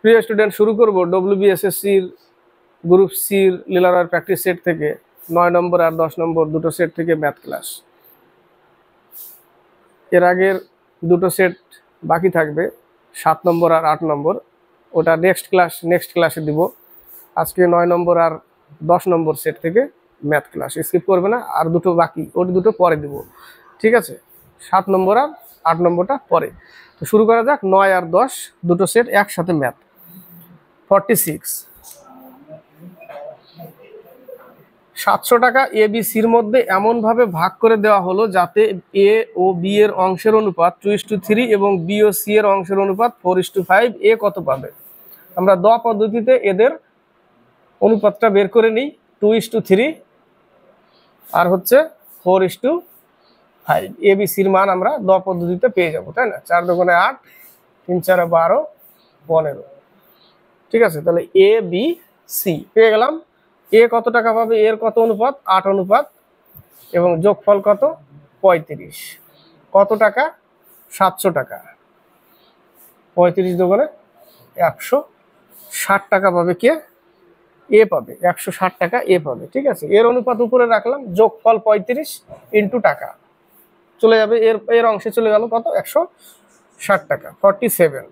প্রিয় স্টুডেন্ট, শুরু করব ডব্লিউবিএসএসসির গ্রুপ সির লিলার প্র্যাকটিস সেট থেকে 9 নম্বর আর 10 নম্বর দুটো সেট থেকে ম্যাথ ক্লাস। এর আগের দুটো সেট বাকি থাকবে, 7 নম্বর আর 8 নম্বর, ওটা নেক্সট ক্লাসে দিব। আজকে 9 নম্বর আর 10 নম্বর সেট থেকে ম্যাথ ক্লাস, স্কিপ করবে না। আর দুটো বাকি, ওটা দুটো পরে দিব, ঠিক আছে? 7 নম্বর আর 8 নম্বরটা পরে। তো শুরু করা যাক। 9 আর 10 দুটো সেট একসাথে ম্যাথ। 46 700 টাকা এ বি সির মধ্যে এমনভাবে ভাগ করে দেওয়া হলো যাতে এ ও বি এর অংশের অনুপাত 2:3 এবং বি ও সি এর অংশের অনুপাত 4:5। এ কত পাবে? আমরা দ পদ্ধতিতে এদের অনুপাতটা বের করে নিই। 2:3 আর হচ্ছে 4:5। এ বি সির মান আমরা দ পদ্ধতিতে পেয়ে যাব, তাই না? 4 দুগুণে 8, 3 4 12, 15। ঠিক আছে, তাহলে এ বি সি পেয়ে গেলাম। এ কত টাকা পাবে? এর কত অনুপাত? 8 অনুপাত, এবং যোগফল কত? 35। কত টাকা? 700 টাকা। 35 দুগুণে 160 টাকা পাবে কে? এ পাবে। 160 টাকা এ পাবে, ঠিক আছে? এর অনুপাত উপরে রাখলাম, যোগফল 35 ইন্টু টাকা চলে যাবে, এর অংশে চলে গেল কত? 160 টাকা। 47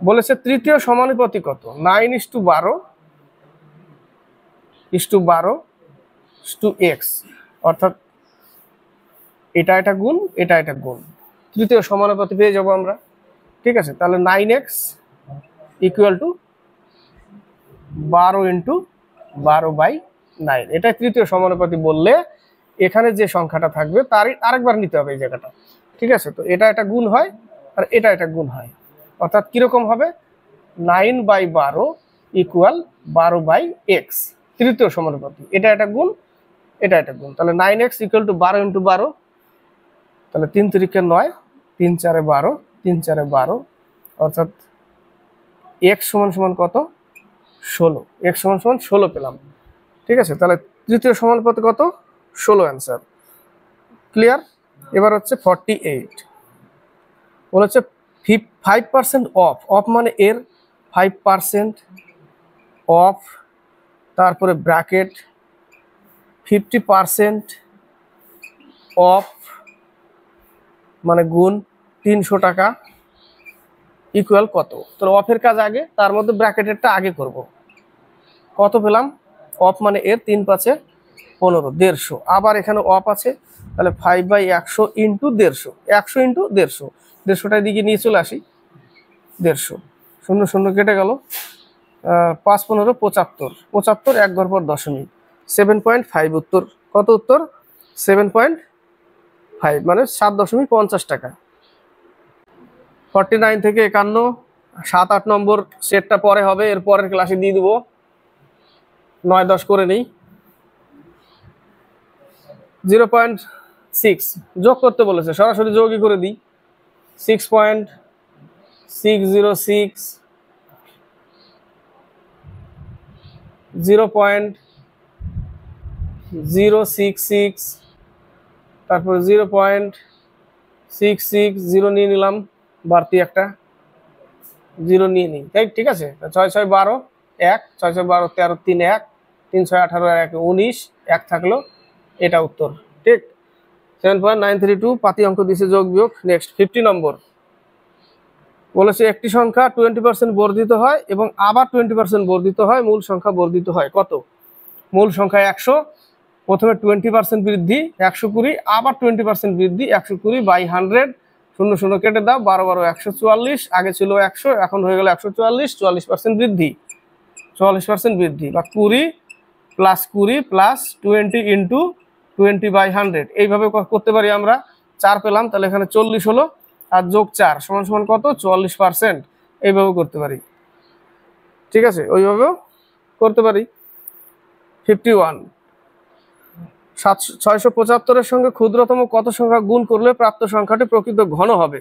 বলেছে তৃতীয় সমানুপাতি কত? 9:12:12:x, অর্থাৎ এটা গুণ, এটা গুণ, তৃতীয় সমানুপাতি পেয়ে যাবো আমরা, ঠিক আছে? তাহলে 9x = 12 × 12/9, এটা তৃতীয় সমানুপাতি বললে এখানে যে সংখ্যাটা থাকবে তার আরেকবার নিতে হবে এই জায়গাটা, ঠিক আছে? তো এটা গুণ হয় আর এটা গুণ হয়, অর্থাৎ কিরকম হবে? 9/12 = 12/x, তৃতীয় সমানুপাতি। এটা গুণ, এটা গুণ, তাহলে 9x = 12 × 12, তাহলে 3 × 3 = 9, 3 × 4 = 12, 3 × 4 = 12, অর্থাৎ x = কত? 16। x = 16 পেলাম, ঠিক আছে? তাহলে তৃতীয় সমানুপাতি কত? 16 অ্যান্সার। ক্লিয়ার? এবার হচ্ছে 48 বলেছে 5% অফ মানে এর 5% অফ, তারপরে ব্র্যাকেট 50% অফ মানে গুণ 300 টাকা ইকুয়াল কত? তো অফের কাজ আগে, তার মধ্যে ব্র্যাকেটেরটা আগে করব। কত পেলাম? অফ মানে এর 3 × 5 = 15, 150। আবার এখানে অফ আছে, তাহলে 5/100 × 150, 100 × 150, 150টার দিকে নিয়ে চলে আসি। 150 শূন্য শূন্য কেটে গেল, 5 15 75, 75 এক ঘর পর দশমিক, 7.5 উত্তর। কত উত্তর? 7.5 মানে 7.50 টাকা। 49 থেকে 51, 7 8 নম্বর সেটটা পরে হবে, এর পরের ক্লাসে দিয়ে দেবো। 9 10 করে নেই। 0.6 যোগ করতে বলেছে, সরাসরি যোগই করে দিই। 6.606, 0.066, তারপর 0.66, 0 নিয়ে নিলাম, বাড়তি একটা 0 নিয়ে নিই, তাই? ঠিক আছে। 6 6 12 1, 6 6 12 13 3 1, 3 6 18 1 19, 1 থাকলো, এটা উত্তর, ঠিক? 7.932 পাতি অঙ্ক দিছে, যোগ বিয়োগ। নেক্সট 50 নম্বর বলেছে একটি সংখ্যা 20% বর্ধিত হয় এবং আবার 20% বর্ধিত হয়, মূল সংখ্যা বর্ধিত হয় কত? মূল সংখ্যা 100, প্রথমে 20% বৃদ্ধি 120, আবার 20% বৃদ্ধি 120/100, শূন্য শূন্য কেটে দাও, 12 12 144, আগে ছিল 100, এখন হয়ে গেল 144, 44% বৃদ্ধি, 44% বৃদ্ধি, বা 20 + 20 + 20 × 20/100, এইভাবে করতে পারি আমরা। 4 পেলাম, তাহলে এখানে 40 হলো, আর যোগ 4 = কত? 44%, এইভাবে করতে পারি, ঠিক আছে? ওইভাবেও করতে পারি। 51 675-এর সঙ্গে ক্ষুদ্রতম কত সংখ্যা গুণ করলে প্রাপ্ত সংখ্যাটি প্রকৃত ঘন হবে?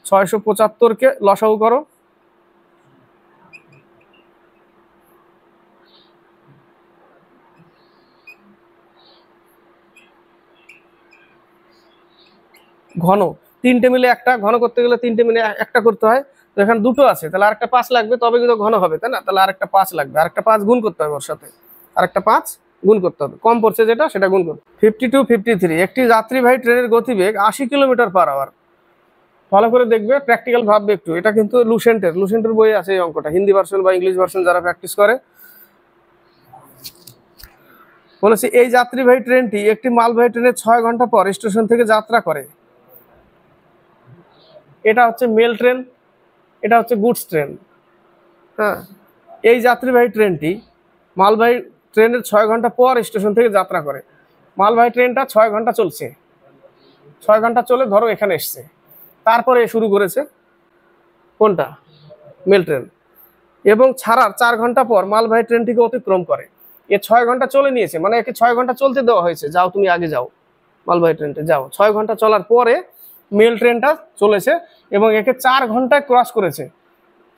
675-কে লসাগু করো। ঘন তিনটে মিলে একটা, ঘন করতে গেলে তিনটে মিলে একটা করতে হয়। তো এখানে দুটো আছে, তাহলে আরেকটা 5 লাগবে, তবে কিন্তু ঘন হবে, তাই না? তাহলে আরেকটা 5 লাগবে, আরেকটা 5 গুণ করতে হবে ওর সাথে, আরেকটা 5 গুণ করতে হবে, কম পড়ছে যেটা সেটা গুণ করতে। 52, 53, একটি যাত্রীবাহী ট্রেনের গতিবেগ 80 কিলোমিটার/আওয়ার। ভালো করে দেখবে, প্র্যাকটিক্যাল ভাববে একটু। এটা কিন্তু লুসেন্টের বই আছে এই অঙ্কটা, হিন্দি ভার্সন বা ইংলিশ ভার্সন যারা প্র্যাকটিস করে। বলেছে এই যাত্রীবাহী ট্রেনটি একটি মালবাহী ট্রেনের 6 ঘন্টা পর স্টেশন থেকে যাত্রা করে। এটা হচ্ছে মেল ট্রেন, এটা হচ্ছে গুডস ট্রেন। হ্যাঁ, এই যাত্রীবাহী ট্রেনটি মালবাহী ট্রেনের 6 ঘন্টা পর স্টেশন থেকে যাত্রা করে। মালবাহী ট্রেনটা 6 ঘন্টা চলছে, 6 ঘন্টা চলে ধরো এখানে এসছে, তারপরে শুরু করেছে কোনটা? Mail train. এবং ছাড়ার 4 ঘন্টা পর মালবাহী ট্রেনটিকে অতিক্রম করে। এ 6 ঘন্টা চলে নিয়েছে, মানে একে 6 ঘন্টা চলতে দেওয়া হয়েছে, যাও তুমি আগে যাও, মালবাহী ট্রেনটা যাও। 6 ঘন্টা চলার পরে মেল ট্রেনটা চলেছে এবং একে 4 ঘন্টায় ক্রস করেছে,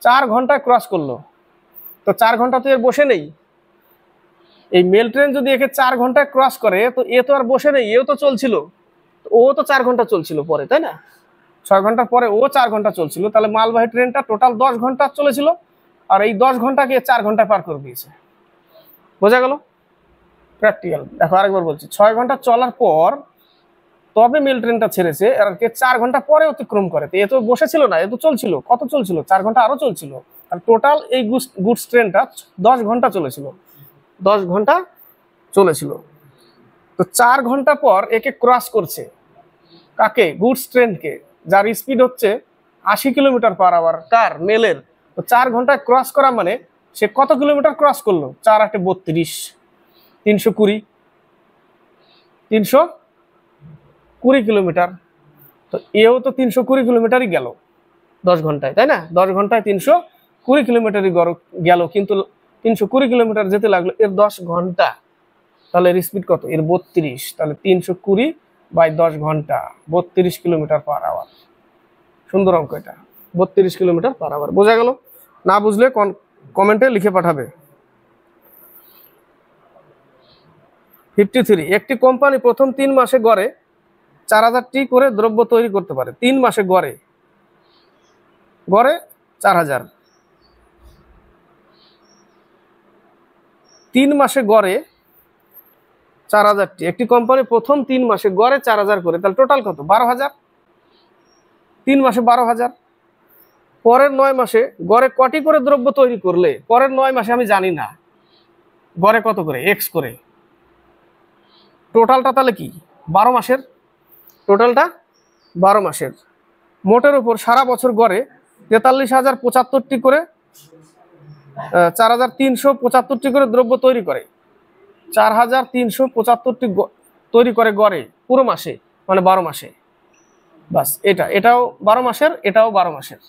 4 ঘন্টায় ক্রস করলো। তো 4 ঘন্টা তো এর বসে নেই। এই মেল ট্রেন যদি একে 4 ঘন্টায় ক্রস করে, তো এ তো আর বসে নেই, এও তো চলছিল, ও তো 4 ঘন্টা চলছিল পরে, তাই না? 6 ঘন্টার পরে ও 4 ঘন্টা চলছিল, তাহলে মালবাহী ট্রেনটা টোটাল 10 ঘন্টা চলেছিল, আর এই 10 ঘন্টাকে 4 ঘন্টায় পার করে দিয়েছে। বোঝা গেল? প্র্যাকটিক্যাল দেখো, আরেকবার বলছি, 6 ঘন্টা চলার পর তবে মেল ট্রেনটা ছেড়েছে, আর কে 4 ঘন্টা পরে অতিক্রম করে। তো এ তো বসেছিল না, এ তো চলছিল। কত চলছিল? 4 ঘন্টা আরো চলছিল। আর টোটাল এই গুডস ট্রেনটা 10 ঘন্টা চলেছিল, 10 ঘন্টা চলেছিল। তো 4 ঘন্টা পর একে ক্রস করছে, কাকে? গুডস ট্রেনকে, যার স্পিড হচ্ছে 80 কিলোমিটার/আওয়ার। কার? মেলের। তো 4 ঘন্টায় ক্রস করা মানে সে কত কিলোমিটার ক্রস করলো? 4 8 32, 320, 320 কিলোমিটার। তো এও তো 320 কিলোমিটারই গেল 10 ঘন্টায়, তাই না? 10 ঘন্টায় 320 কিলোমিটারই গেল, কিন্তু 320 কিলোমিটার যেতে লাগলো এর 10 ঘন্টা। তাহলে এর স্পিড কত? এর 32। তাহলে 320/10 ঘন্টা, 32 কিলোমিটার/আওয়ার। সুন্দর অঙ্ক এটা, 32 কিলোমিটার/আওয়ার। বোঝা গেল? না বুঝলে কমেন্টে লিখে পাঠাবে। 53, একটি কোম্পানি প্রথম 3 মাসে গড়ে 4000টি করে দ্রব্য তৈরি করতে পারে। 3 মাসে গড়ে 4000, 3 মাসে গড়ে 4000টি। একটি কোম্পানি প্রথম 3 মাসে গড়ে 4000 করে, তাহলে টোটাল কত? 12000। 3 মাসে 12000। পরের 9 মাসে গড়ে কটি করে দ্রব্য তৈরি করলে? পরের 9 মাসে আমি জানি না গড়ে কত করে, এক্স করে। টোটালটা তাহলে কি? 12 মাসের, টোটালটা 12 মাসের। মোটের উপর সারা বছর গড়ে 43,075টি করে, 4375টি করে দ্রব্য তৈরি করে। 4375টি তৈরি করে গড়ে পুরো মাসে, মানে 12 মাসে। বাস, এটাও 12 মাসের, এটাও 12 মাসের।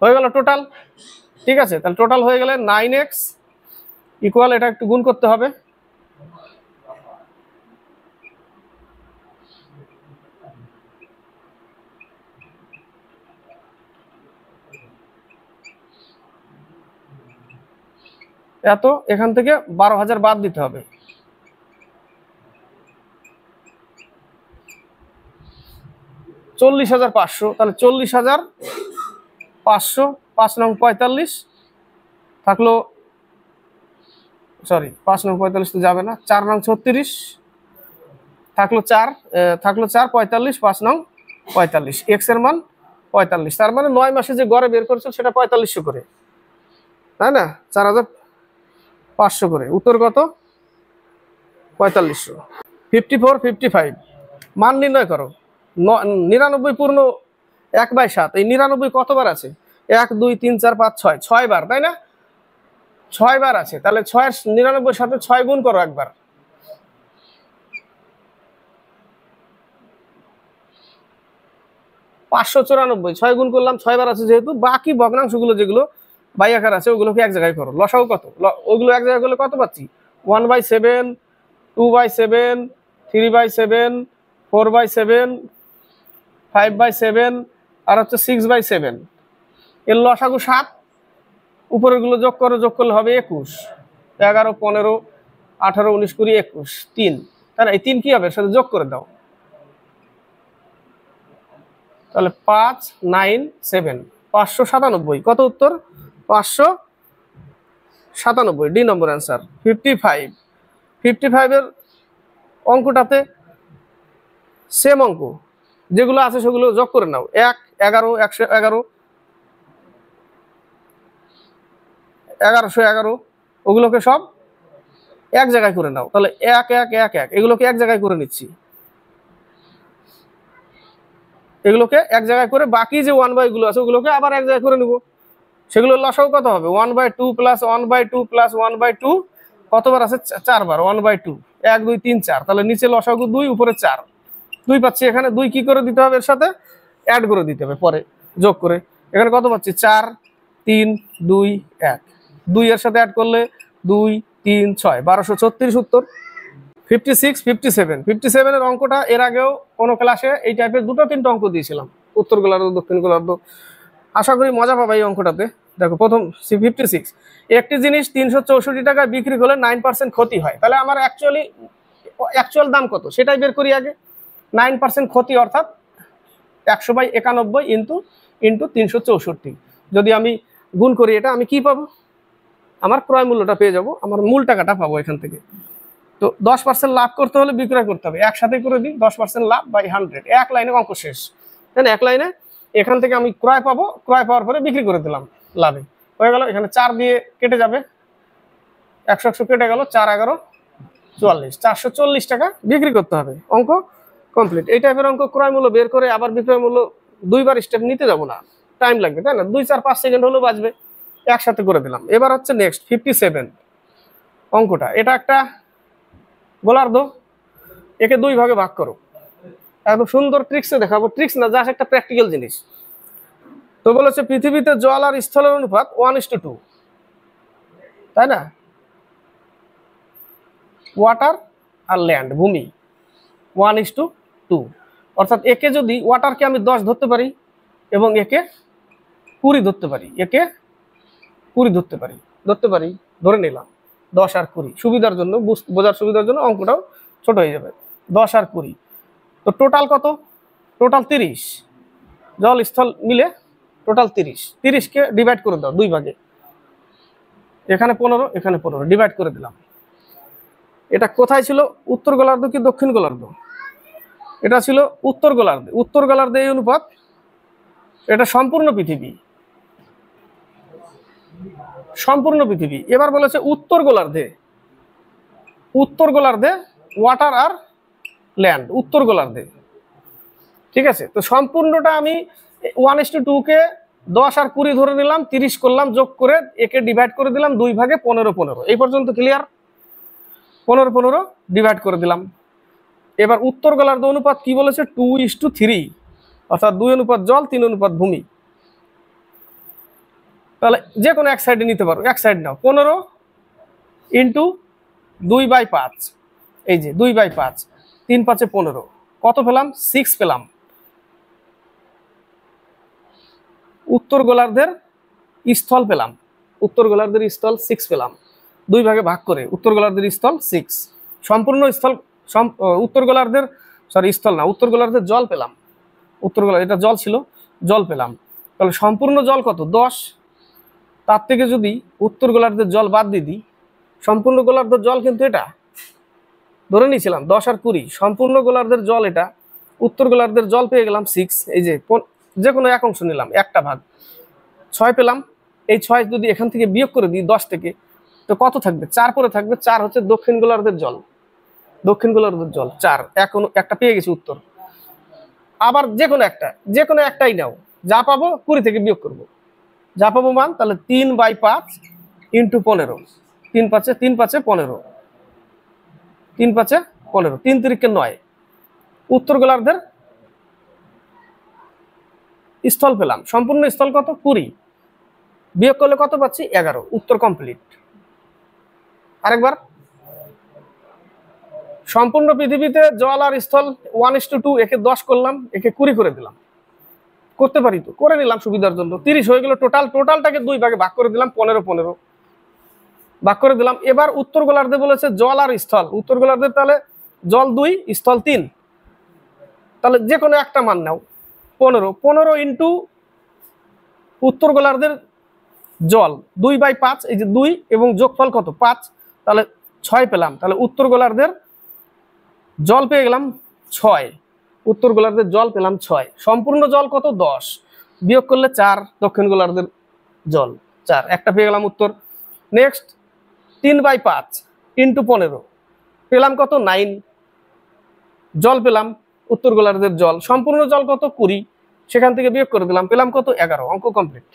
হয়ে গেল টোটাল। ঠিক আছে, তাহলে টোটাল হয়ে গেলে 9x ইকুয়াল, এটা একটু গুণ করতে হবে। এত, এখান থেকে 12,000 বাদ দিতে হবে। 40,500, তাহলে 40,500, 5 নং 45 থাকলো, সরি 5 নং 45 তো যাবে না, 4 নং 36 থাকলো, 4 থাকলো 4, 45, 5 নং 45, এক্স এর মান 45। তার মানে 9 মাসে যে গড়ে বের করেছে সেটা 4500 করে, তাই না? 4500 করে। উত্তর কত? 4500। 54, 55 মান নির্ণয় করো। 99 পূর্ণ 1/7। এই 99 কতবার আছে? 1 2 3 4 5 6, 6 বার, তাই না? 6 বার আছে, তাহলে 6 99 সাথে 6 গুণ করো একবার। 594, 6 গুণ করলাম, 6 বার আছে যেহেতু। বাকি ভগ্নাংশগুলো যেগুলো বাই আকার আছে ওগুলোকে এক জায়গায় করো। লসাও কত? ওইগুলো এক জায়গায় করলে কত পাচ্ছি? 1/7, 2/7, 3/7, 4/7, 5/7, আর হচ্ছে 6/7। এর লসাগু 7। উপরের গুলো যোগ করো, যোগ করলে হবে 21, 11, 15, 18, 19, 20, 21, 3, তাই না? এই 3 কি হবে? এর সাথে যোগ করে দাও। তাহলে 597 597 কত উত্তর 597 ডি নম্বর অ্যান্সার। 55 এর অঙ্কটাতে সেম অঙ্ক যেগুলো আছে সেগুলো যোগ করে নাও 1 11 111 1111 ওগুলোকে সব এক জায়গায় করে নাও। তাহলে 1 1 1 1 এগুলোকে এক জায়গায় করে নিচ্ছি, এগুলোকে এক জায়গায় করে বাকি যে 1/2 গুলো আছে ওগুলোকে আবার এক জায়গায় করে নিব। সেগুলো লসাগু কত হবে 1/2 প্লাস 1/2 প্লাস 1/2 কতবার আছে 4 বার 1/2 1 2 3 4। তাহলে নিচে লসাগু 2 উপরে 4 2 পাচ্ছি। এখানে 2 কি করে দিতে হবে এর সাথে অ্যাড করে দিতে হবে পরে যোগ করে। এখানে কত পাচ্ছি 4 3 2 1 2 এর সাথে অ্যাড করলে 2 3 6 1236 উত্তর। 57 এর অঙ্কটা এর আগেও কোনো ক্লাসে এই টাইপের দুটো তিনটা অঙ্ক দিয়েছিলাম, উত্তর গোলার্ধ দক্ষিণ গোলার্ধ। আশা করি মজা পাবে এই অঙ্কটাতে। দেখো প্রথম 56 একটি জিনিস 364 টাকায় বিক্রি করলে 9% ক্ষতি হয়, তাহলে আমার অ্যাকচুয়াল দাম কত সেটাই বের করি আগে। 9% ক্ষতি অর্থাৎ 100/91 ইন্টু 364। যদি আমি গুণ করি এটা আমি কি পাবো, আমার ক্রয় মূল্যটা পেয়ে যাব, আমার মূল টাকাটা পাবো এখান থেকে। তো 10% লাভ করতে হলে বিক্রয় করতে হবে, একসাথে করে দিই 10% লাভ বাই 100, এক লাইনে অঙ্ক শেষ। তাই না, এক লাইনে এখান থেকে আমি ক্রয় পাবো, ক্রয় পাওয়ার পরে বিক্রি করে দিলাম, লাভে হয়ে গেল। এখানে 4 দিয়ে কেটে যাবে, 100 কেটে গেল, 4 11 44 440 টাকা বিক্রি করতে হবে, অঙ্ক কমপ্লিট। এই টাইপের অঙ্ক ক্রয় মূল্য বের করে আবার বিক্রয় মূল্য দুইবার স্টেপ নিতে যাবো না, টাইম লাগবে, তাই না, 2 4 5 সেকেন্ড হলেও বাঁচবে, একসাথে করে দিলাম। এবার হচ্ছে নেক্সট 57 অঙ্কটা, এটা একটা গোলার্ধ, একে 2 ভাগে ভাগ করো। একদম সুন্দর ট্রিক্সে দেখাবো, ট্রিক্স না জাস্ট একটা প্র্যাকটিক্যাল জিনিস। তো বলেছে পৃথিবীতে জল আর স্থলের অনুপাত 1:2, তাই না, ওয়াটার আর ল্যান্ড ভূমি 1:2, অর্থাৎ একে যদি ওয়াটারকে আমি 10 ধরতে পারি এবং একে 20 ধরতে পারি, একে 20 ধরতে পারি, ধরে নিলাম 10 আর 20 সুবিধার জন্য, বোঝার সুবিধার জন্য অঙ্কটাও ছোট হয়ে যাবে। 10 আর 20 তো টোটাল কত, টোটাল 30, জল স্থল মিলে টোটাল 30কে ডিভাইড করে দাও 2 ভাগে, এখানে 15 এখানে 15 ডিভাইড করে দিলাম। এটা কোথায় ছিল, উত্তর গোলার্ধ কি দক্ষিণ গোলার্ধ, এটা ছিল উত্তর গোলার্ধে। উত্তর গোলার্ধে এই অনুপাত, এটা সম্পূর্ণ পৃথিবী, সম্পূর্ণ পৃথিবী। এবার বলেছে উত্তর গোলার্ধে, উত্তর গোলার্ধে ওয়াটার আর ল্যান্ড, উত্তর গোলার্ধে, ঠিক আছে। তো সম্পূর্ণটা আমি 1:2 কে 10 আর 20 ধরে নিলাম, 30 করলাম, যোগ করে একে ডিভাইড করে দিলাম 2 ভাগে 15 15, এই পর্যন্ত ক্লিয়ার। 15 15 ডিভাইড করে দিলাম। এবার উত্তর গোলার্ধ অনুপাত কি বলেছে 2:3, অর্থাৎ 2 অনুপাত জল 3 অনুপাত ভূমি। তাহলে যে কোনো এক সাইডে নিতে পারো, এক সাইড নাও, 15 ইন্টু 2/5, এই যে 2/5, 3 5 15, কত পেলাম 6 পেলাম। উত্তর গোলার্ধের স্থল পেলাম, উত্তর গোলার্ধের স্থল 6 পেলাম, 2 ভাগে ভাগ করে উত্তর গোলার্ধের স্থল 6, সম্পূর্ণ স্থল উত্তর গোলার্ধের, সরি স্থল না, উত্তর গোলার্ধের জল পেলাম, উত্তর গোলার্ধ এটা জল ছিল, জল পেলাম। তাহলে সম্পূর্ণ জল কত 10, তার থেকে যদি উত্তর গোলার্ধের জল বাদ দিয়ে দিই, সম্পূর্ণ গোলার্ধের জল কিন্তু এটা ধরে নিয়েছিলাম 10 আর 20, সম্পূর্ণ গোলার্ধের জল এটা, উত্তর গোলার্ধের জল পেয়ে গেলাম 6, এই যে কোনো এক অংশ নিলাম, একটা ভাগ 6 পেলাম। এই 6 যদি এখান থেকে বিয়োগ করে দিই 10 থেকে, তো কত থাকবে 4 পরে থাকবে, 4 হচ্ছে দক্ষিণ গোলার্ধের জল, দক্ষিণ গোলার্ধের জল 4, একটা পেয়ে গেছি উত্তর। আবার যে কোনো একটাই নাও, যা পাবো 20 থেকে বিয়োগ করব, যা পাবো মান, তাহলে 3/5 ইন্টু 15, 3 5 15, 3 5 15, 3 3 9, উত্তর গোলার্ধের স্থল পেলাম, সম্পূর্ণ স্থল কত 20, বিয়োগ করলে কত পাচ্ছি 11, উত্তর কমপ্লিট। আরেকবার, সম্পূর্ণ পৃথিবীতে জল আর স্থল 1:2, একে 10 করলাম, একে 20 করে দিলাম, করতে পারি তো, করে নিলাম সুবিধার জন্য, 30 হয়ে গেল টোটাল, টোটালটাকে 2 ভাগে ভাগ করে দিলাম, 15 15 ভাগ করে দিলাম। এবার উত্তর গোলার্ধে বলেছে জল আর স্থল, উত্তর গোলার্ধে তাহলে জল 2 স্থল 3, তাহলে যে কোনো একটা মান নাও, 15, 15 ইন্টু উত্তর গোলার্ধের জল 2/5, এই যে 2 এবং যোগফল কত 5, তাহলে 6 পেলাম। তাহলে উত্তর গোলার্ধের জল পেয়ে গেলাম 6, উত্তর গোলার্ধের জল পেলাম 6। সম্পূর্ণ জল কত 10, বিয়োগ করলে 4, দক্ষিণ গোলার্ধের জল 4, একটা পেয়ে গেলাম উত্তর। নেক্সট 3/5 ইন্টু 15 পেলাম কত 9, জল পেলাম উত্তর গোলার্ধের জল। সম্পূর্ণ জল কত 20, সেখান থেকে বিয়োগ করে দিলাম, পেলাম কত 11। অঙ্ক কমপ্লিট।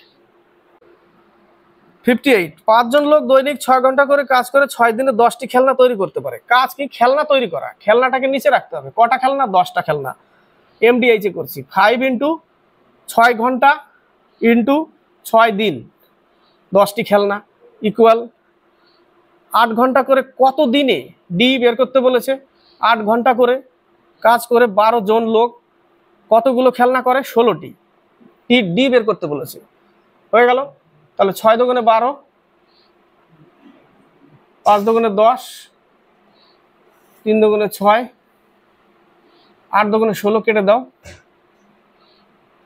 58, 5 জন লোক দৈনিক 6 ঘন্টা করে কাজ করে 6 দিনে 10টি খেলনা তৈরি করতে পারে। কাজ কি? খেলনা তৈরি করা। খেলনাটাকে নিচে রাখতে হবে। কটা খেলনা? 10টা খেলনা। এমডিএইচ এ করছি। 5 ইন্টু 6 ঘন্টা ইন্টু 6 দিন 10টি খেলনা ইকুয়াল 8 ঘন্টা করে কত দিনে, ডি বের করতে বলেছে। 8 ঘন্টা করে কাজ করে 12 জন লোক কতগুলো খেলনা করে? 16টি। ডি বের করতে বলেছে। হয়ে গেল। তাহলে 6 দুগুণে 12, 5 দুগুণে 10, 3 দুগুণে 6, 8 দুগুণে 16, কেটে দাও,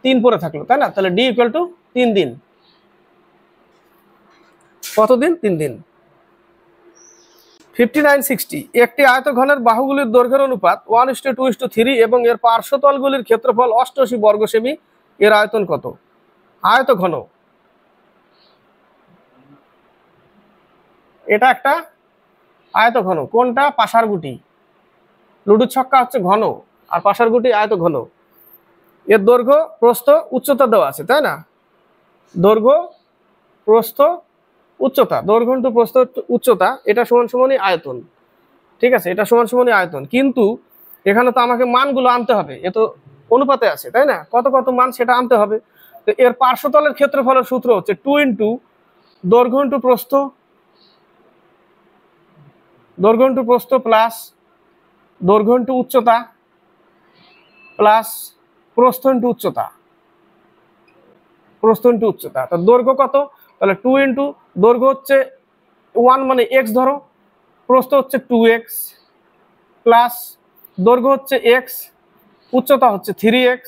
3 পরে থাকলো, তাই না? তাহলে ডি ইকুয়াল টু 3 দিন। কত দিন? 3 দিন। 59, 60, একটি আয়তঘনের বাহুগুলির দৈর্ঘ্যের অনুপাত 1:2:3 এবং এর পার্শ্বতলগুলির ক্ষেত্রফল 88 বর্গ সেমি, এর আয়তন কত? আয়তঘন, এটা একটা আয়তঘন। কোনটা? পাশারগুটি। লুডুর ছক্কা হচ্ছে ঘন, আর পাশারগুটি আয়তঘন। এর দৈর্ঘ্য প্রস্থ উচ্চতা দেওয়া আছে, তাই না? দৈর্ঘ্য প্রস্থ উচ্চতা, দৈর্ঘ্য ইন্টু প্রস্থ উচ্চতা, এটা সমান সমানই আয়তন। ঠিক আছে, এটা সমান সমানই আয়তন। কিন্তু এখানে তো আমাকে মানগুলো আনতে হবে, এ তো অনুপাতে আছে, তাই না? কত কত মান সেটা আনতে হবে। তো এর পার্শ্বতলের ক্ষেত্রফলের সূত্র হচ্ছে 2 ইন্টু দৈর্ঘ্য ইন্টু প্রস্থ, দৈর্ঘ্য ইন্টু প্রস্থ প্লাস দৈর্ঘ্য ইন্টু উচ্চতা প্লাস প্রস্থ ইন্টু উচ্চতা, প্রস্থ ইন্টু উচ্চতা। তো দৈর্ঘ্য কত? তাহলে 2 ইন্টু দৈর্ঘ্য হচ্ছে 1 মানে এক্স ধরো, প্রস্থ হচ্ছে 2x প্লাস দৈর্ঘ্য হচ্ছে x, উচ্চতা হচ্ছে 3x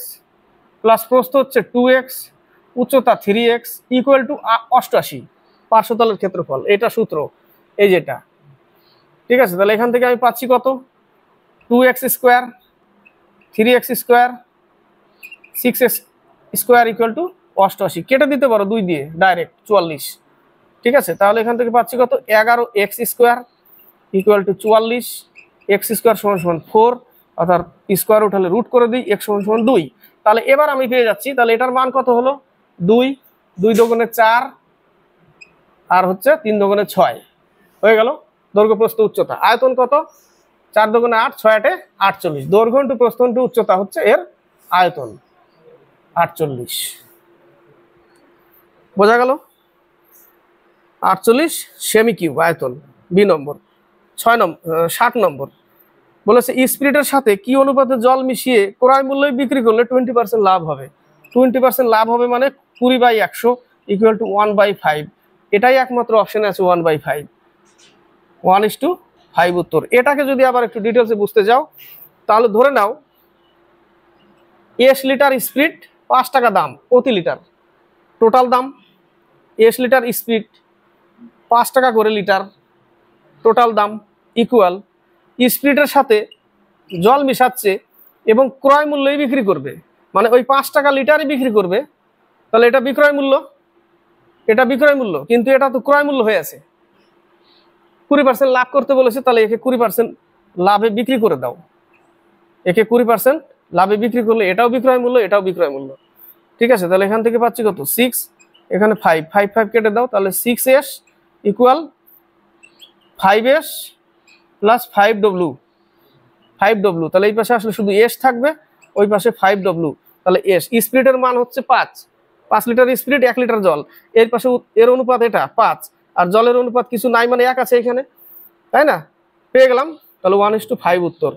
প্লাস প্রস্থ হচ্ছে 2x, উচ্চতা 3x ইকুয়াল টু 88 পার্শ্বতলের ক্ষেত্রফল। এটা সূত্র, এই যেটা। ঠিক আছে, তাহলে এখান থেকে আমি পাচ্ছি কত? 2x square, 3x square, 6x square equal to 88। কেটে দিতে পারো 2 দিয়ে ডাইরেক্ট 44। ঠিক আছে, তাহলে এখান থেকে পাচ্ছি কত? 11x square equal to 44, x square সমান সমান 4, অর্থাৎ স্কোয়ার উঠালে রুট করে দিই, x সমান সমান 2। তাহলে এবার আমি পেয়ে যাচ্ছি, তাহলে এটার মান কত হলো? 2, 2 দুগুণে 4, আর হচ্ছে 3 দুগুণে 6, হয়ে গেল দৈর্ঘ্য প্রস্থ উচ্চতা। আয়তন কত? 4 দুগুণে 8, 6 8 48। দৈর্ঘ্য ইন্টু প্রস্থ ইন্টু উচ্চতা হচ্ছে এর আয়তন 48। বোঝা গেল? 48 সেমি কিউব আয়তন। বি নম্বর। 60 নম্বর বলেছে স্পিরিটের সাথে কি অনুপাতে জল মিশিয়ে ক্রয় মূল্যে বিক্রি করলে 20% লাভ হবে। 20% লাভ হবে মানে 20/100 ইকুয়াল টু 1/5। এটাই একমাত্র অপশনে আছে 1/5, 1:5 উত্তর। এটাকে যদি আবার একটু ডিটেলসে বুঝতে যাও, তাহলে ধরে নাও 1 লিটার স্পিরিট 5 টাকা দাম প্রতি লিটার, টোটাল দাম 1 লিটার স্পিরিট 5 টাকা করে লিটার, টোটাল দাম ইকুয়াল স্পিরিটের সাথে জল মিশাচ্ছে এবং ক্রয় মূল্যই বিক্রি করবে, মানে ওই 5 টাকা লিটারই বিক্রি করবে। তাহলে এটা বিক্রয় মূল্য, এটা বিক্রয় মূল্য, কিন্তু এটা তো ক্রয় মূল্য হয়ে আছে। 20% লাভ করতে বলেছে, তাহলে একে 20% লাভে বিক্রি করে দাও। একে 20% লাভে বিক্রি করলে এটাও বিক্রয় মূল্য, এটাও বিক্রয় মূল্য। ঠিক আছে, তাহলে এখান থেকে পাচ্ছি কত? 6, এখানে 5, 5 5 কেটে দাও, তাহলে 6s equal 5s plus 5w, 5w। তাহলে এই পাশে আসলে শুধু এস থাকবে, ওই পাশে 5w। তাহলে এস স্পিরিটের মান হচ্ছে 5 লিটার স্পিরিট 1 লিটার জল, এর পাশে এর অনুপাত এটা 5, আর জলের অনুপাত কিছু নাই মানে 1 আছে এখানে, তাই না? পেয়ে গেলাম। তাহলে 1:5 উত্তর।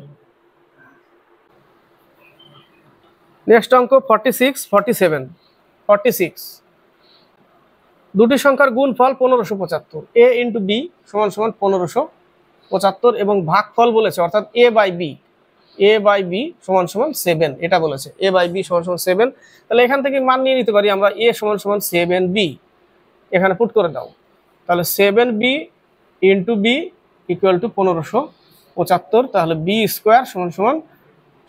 নেক্সট অঙ্ক 46, 47, 46। দুটি সংখ্যার গুণফল 1575, a × b সমান সমান 1575 এবং ভাগফল বলেছে অর্থাৎ a/b এ বাই বি সমান সমান 7, এটা বলেছে এ বাই বি সমান সমান 7। তাহলে এখান থেকে মান নিয়ে নিতে পারি আমরা এ সমান সমান 7b, এখানে পুট করে দাও। তাহলে 7b into B equal to 1575। তাহলে বি স্কোয়ার সমান সমান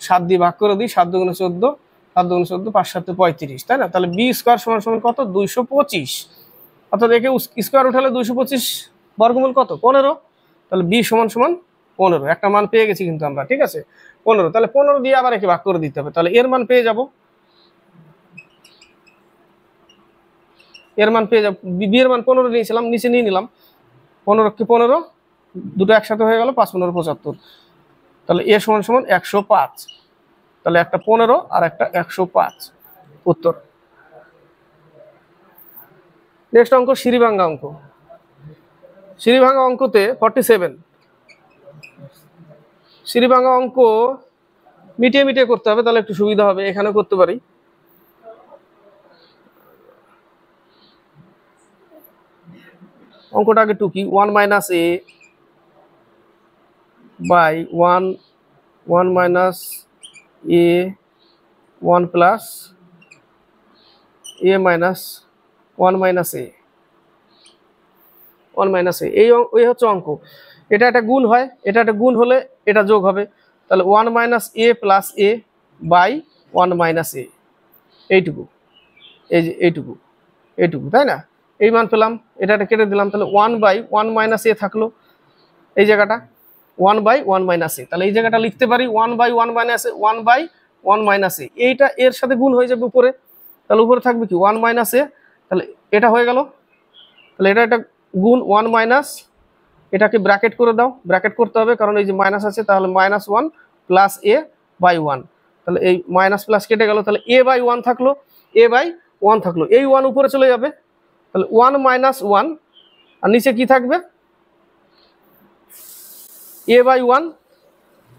7 দিয়ে ভাগ করে দিই, 7 দুগুণে 14, 7 দুগুণে 14, 5 7 35, তাই না? তাহলে বি স্কোয়ার সমান সমান কত? 225। অর্থাৎ একে স্কোয়ার উঠালে 225 বর্গমূল কত? 15। তাহলে বি সমান সমান 15, একটা মান পেয়ে গেছি কিন্তু আমরা, ঠিক আছে 15। তাহলে 15 দিয়ে আবার একে ভাগ করে দিতে হবে, তাহলে এর মান পেয়ে যাব, এর মান পেয়ে যাব। বি এর মান 15 নিয়েছিলাম, নিচে নিয়ে নিলাম, 15 কে 15, দুটো একসাথে হয়ে গেল, 5 15 75। তাহলে এ সমান সমান 105। তাহলে একটা 15 আর একটা 105 উত্তর। নেক্সট অঙ্ক সিঁড়িভাঙ্গা অঙ্ক। সিঁড়িভাঙ্গা অঙ্কতে 47। সিঁড়িভাঙ্গা অঙ্ক মিটিয়ে মিটিয়ে করতে হবে, তাহলে একটু সুবিধা হবে, এখানে করতে পারি। অঙ্কটা আগে টুকি, 1 minus a by 1 minus a 1 plus a minus 1 minus a 1 minus a, এই হচ্ছে অঙ্ক। এটা একটা গুণ হয়, এটা একটা গুণ হলে এটা যোগ হবে। তাহলে 1 minus a plus a by 1 minus a, এইটুকু, এই যে এইটুকু, এইটুকু, তাই না? এই মান পেলাম, এটা কেটে দিলাম, তাহলে 1 বাই 1 মাইনাস এ থাকলো এই জায়গাটা, 1 বাই 1 মাইনাস এ। তাহলে এই জায়গাটা লিখতে পারি 1 by 1 minus a, 1 by 1 minus a, এইটা এর সাথে গুণ হয়ে যাবে উপরে। তাহলে উপরে থাকবে কি 1 মাইনাস এ, তাহলে এটা হয়ে গেল। তাহলে এটা একটা গুণ 1 মাইনাস, এটাকে ব্র্যাকেট করে দাও, ব্র্যাকেট করতে হবে কারণ এই যে মাইনাস আছে। তাহলে -1 প্লাস এ বাই 1, তাহলে এই মাইনাস প্লাস কেটে গেল, তাহলে এ বাই 1 থাকলো, এ বাই 1 থাকলো, এই 1 উপরে চলে যাবে। তাহলে 1 মাইনাস 1, আর নিচে কি থাকবে? এ বাই 1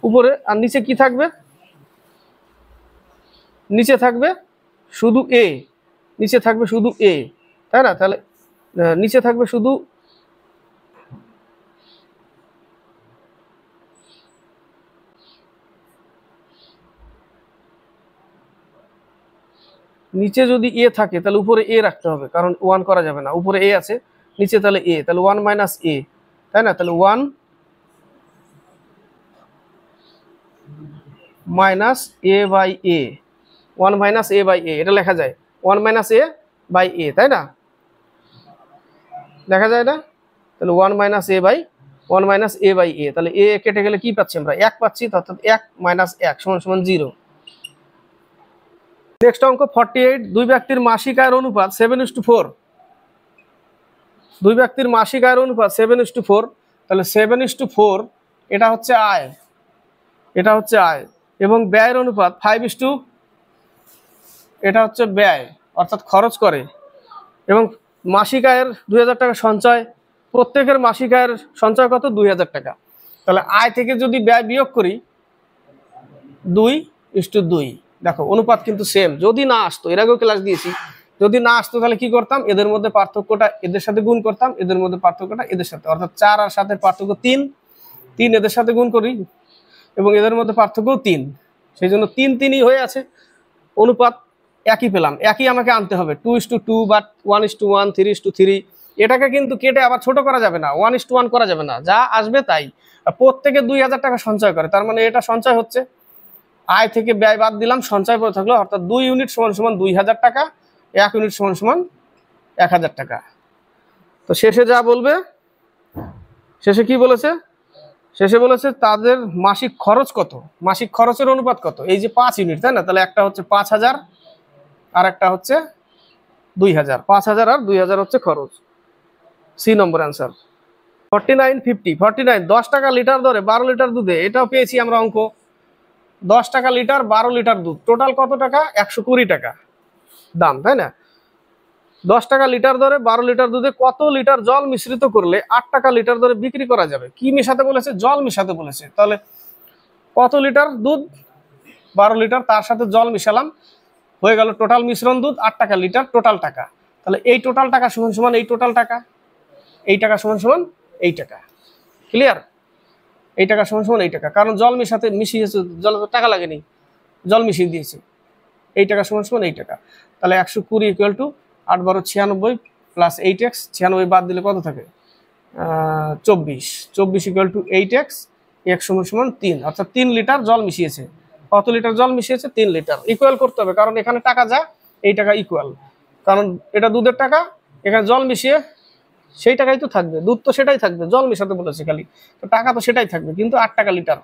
উপরে, আর নিচে কি থাকবে? নিচে থাকবে শুধু এ, নিচে থাকবে শুধু এ, তাই না? তাহলে নিচে থাকবে শুধু, নিচে যদি এ থাকে তাহলে উপরে এ রাখতে হবে, কারণ 1 করা যাবে না, উপরে এ আছে, নিচে তাহলে এ, তাহলে 1 মাইনাস এ, তাই না? তাহলে 1 minus a by a, 1 minus a by a, এটা লেখা যায় 1 মাইনাস এ বাই এ, তাই না? দেখা যায় না? তাহলে 1 minus a by 1 minus a by a, তাহলে এ কেটে গেলে কি পাচ্ছি আমরা? 1 পাচ্ছি, অর্থাৎ 1 মাইনাস 1 সমান সমান 0। নেক্সট অঙ্ক 48। দুই ব্যক্তির মাসিক আয়ের অনুপাত 7:4। দুই ব্যক্তির মাসিক আয়ের অনুপাত 7:4। তাহলে 7:4 এটা হচ্ছে আয়, এটা হচ্ছে আয়, এবং ব্যয়ের অনুপাত 5:, এটা হচ্ছে ব্যয়, অর্থাৎ খরচ করে। এবং মাসিক আয়ের 2000 টাকা সঞ্চয়, প্রত্যেকের মাসিক আয়ের সঞ্চয় কত? 2000 টাকা। তাহলে আয় থেকে যদি ব্যয় বিয়োগ করি 2:2, দেখো অনুপাত কিন্তু সেম। যদি না আসতো, এর আগেও ক্লাস দিয়েছি, যদি না আসতো তাহলে কি করতাম? এদের মধ্যে পার্থক্যটা এদের সাথে গুণ করতাম, এদের মধ্যে পার্থক্যটা এদের সাথে, অর্থাৎ 4 আর 7 পার্থক্য 3, 3 এদের সাথে গুণ করি, এবং এদের মধ্যে পার্থক্য 3, সেই জন্য 3 3ই হয়ে আছে। অনুপাত একই পেলাম, একই আমাকে আনতে হবে, 2:2 বা 1:1, 3:3। এটাকে কিন্তু কেটে আবার ছোট করা যাবে না, 1:1 করা যাবে না, যা আসবে তাই। প্রত্যেকে 2000 টাকা সঞ্চয় করে, তার মানে এটা সঞ্চয় হচ্ছে। আয় থেকে ব্যয় বাদ দিলাম, সঞ্চয় পড়ে থাকলো, অর্থাৎ 2 ইউনিট সমান সমান 2000 টাকা, 1 ইউনিট সমান সমান 1000 টাকা। তো শেষে যা বলবে, শেষে কি বলেছে? শেষে বলেছে তাদের মাসিক খরচ কত, মাসিক খরচের অনুপাত কত? এই যে 5 ইউনিট, তাই না? তাহলে একটা হচ্ছে 5000 আর একটা হচ্ছে 2000, 5000 আর 2000 হচ্ছে খরচ। সি নম্বর অ্যান্সার। 49 50 49 10 টাকা লিটার দরে 12 লিটার দুধে, এটাও পেয়েছি আমরা অঙ্ক। 10 টাকা লিটার 12 লিটার দুধ, টোটাল কত টাকা? 120 টাকা দাম, তাই না? 10 টাকা লিটার দরে 12 লিটার দুধে কত লিটার জল মিশ্রিত করলে 8 টাকা লিটার দরে বিক্রি করা যাবে? কি মেশাতে বলেছে? জল মেশাতে বলেছে। তাহলে কত লিটার দুধ? 12 লিটার, তার সাথে জল মিশালাম, হয়ে গেল টোটাল মিশ্রণ দুধ 8 টাকা লিটার, টোটাল টাকা। তাহলে এই টোটাল টাকা সমান সমান এই টোটাল টাকা, এই টাকা সমান সমান এই টাকা। ক্লিয়ার? এই টাকা সমান সমান এই টাকা, কারণ জল মেশাতে মিশিয়েছে, জল টাকা লাগেনি, জল মিশিয়ে দিয়েছে। এই টাকা সমান সমান এই টাকা। তাহলে 120 ইকুয়াল টু 8 12 96 প্লাস 8x, 96 বাদ দিলে কত থাকে 24, 24 ইকুয়াল টু 8x, x সমান সমান 3, অর্থাৎ 3 লিটার জল মিশিয়েছে। কত লিটার জল মিশিয়েছে? 3 লিটার। ইকুয়াল করতে হবে, কারণ এখানে টাকা যা, এই টাকা ইকুয়াল, কারণ এটা দুধের টাকা, এখানে জল মিশিয়ে সেই টাকাই তো থাকবে, দুধ তো সেটাই থাকবে, জল মেশাতে বলেছে খালি, তো টাকা তো সেটাই থাকবে, কিন্তু 8 টাকা লিটার।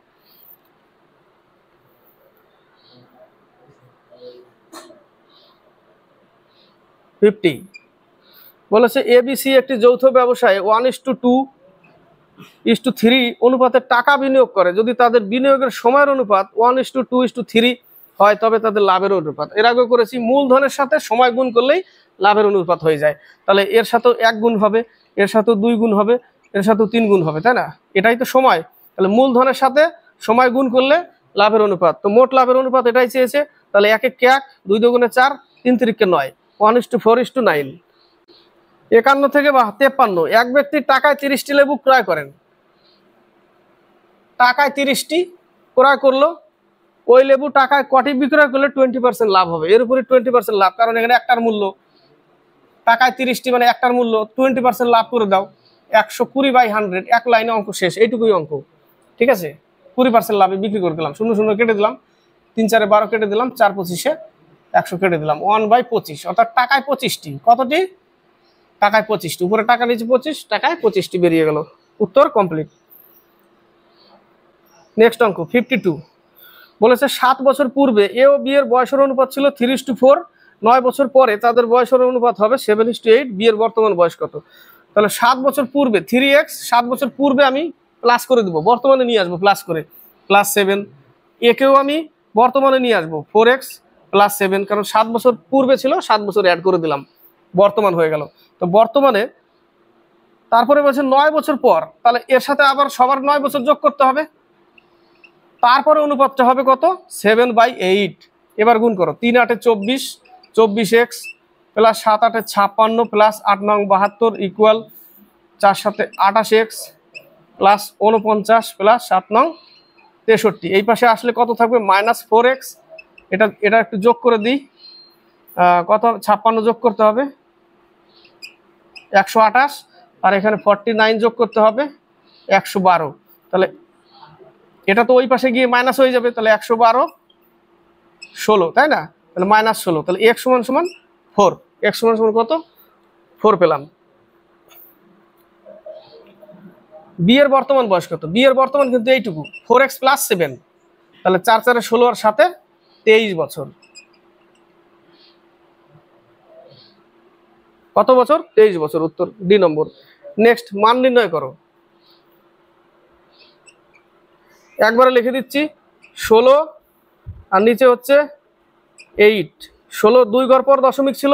বলেছে এবিসি একটি যৌথ ব্যবসায় 1:2:3 অনুপাতে টাকা বিনিয়োগ করে, যদি তাদের বিনিয়োগের সময়ের অনুপাত 1:2:3 হয় তবে তাদের লাভের অনুপাত। এর আগে করেছি মূলধনের সাথে সময় গুণ করলেই লাভের অনুপাত হয়ে যায়, তাহলে এর সাথেও 1 গুণ হবে, এর সাথেও 2 গুণ হবে, এর সাথেও 3 গুণ হবে, তাই না? এটাই তো সময়, তাহলে মূলধনের সাথে সময় গুণ করলে লাভের অনুপাত, তো মোট লাভের অনুপাত এটাই চেয়েছে। তাহলে 1 1 1, 2 2 4, 3 3 9, 1:4:9। 51 থেকে 53, এক ব্যক্তি টাকায় 30টি লেবু ক্রয় করেন, টাকায় 30টি ক্রয় করলো, ওই লেবু টাকায় কটি বিক্রয় করলে 20% লাভ হবে? এর উপরে 20% লাভ, কারণ এখানে একটার মূল্য, টাকায় 30টি মানে একটার মূল্য, 20% লাভ করে দাও, 120/100, এক লাইনে অঙ্ক শেষ, এইটুকুই অঙ্ক, ঠিক আছে? 20% লাভে বিক্রি করে দিলাম, 0 0 কেটে দিলাম, 3 4 12 কেটে দিলাম, 4 25 100 কেটে দিলাম, 1/25, অর্থাৎ টাকায় 25টি, কতটি? টাকায় 25টি, উপরে টাকা নিচে 25, টাকায় 25টি বেরিয়ে গেল, উত্তর কমপ্লিট। নেক্সট অঙ্ক 52, বলেছে 7 বছর পূর্বে এ ও বি এর বয়সের অনুপাত ছিল 3:4, 9 বছর পরে তাদের বয়সের অনুপাত হবে 7:8, বি এর বর্তমান বয়স কত? তাহলে 7 বছর পূর্বে 3x, 7 বছর পূর্বে আমি প্লাস করে দেবো, বর্তমানে নিয়ে আসবো প্লাস করে, প্লাস 7, একেও আমি বর্তমানে নিয়ে আসবো 4x প্লাস 7, কারণ 7 বছর পূর্বে ছিল, 7 বছর অ্যাড করে দিলাম, বর্তমান হয়ে গেল। তো বর্তমানে তারপরে বলছে 9 বছর পর, তাহলে এর সাথে আবার সবার 9 বছর যোগ করতে হবে, তারপরে অনুপাতটা হবে কত? 7/8। এবার গুণ করো, 3 8 24, 24x plus 7 8 56 plus 8 9 72 equal 4 7 28x plus 49 plus 7 9 63। এই পাশে আসলে কত থাকবে? -4x। এটা একটু যোগ করে দিই, কত? 56 যোগ করতে হবে 128, আর এখানে 49 যোগ করতে হবে 112। তাহলে এটা তো ওই পাশে গিয়ে মাইনাস হয়ে যাবে, তাহলে 112 16, তাই না? তাহলে -16, তাহলে x সমান সমান 4, x সমান সমান কত? 4 পেলাম। বি এর বর্তমান বয়স কত? বি এর বর্তমান কিন্তু এইটুকু, 4x প্লাস 7, তাহলে 4 4 16 আর 7 23 বছর। কত বছর? 23 বছর, উত্তর ডি নম্বর। নেক্সট, মান নির্ণয় করো। একবারে লিখে দিচ্ছি 16, আর নিচে হচ্ছে 8। 16 2 ঘর পর দশমিক ছিল,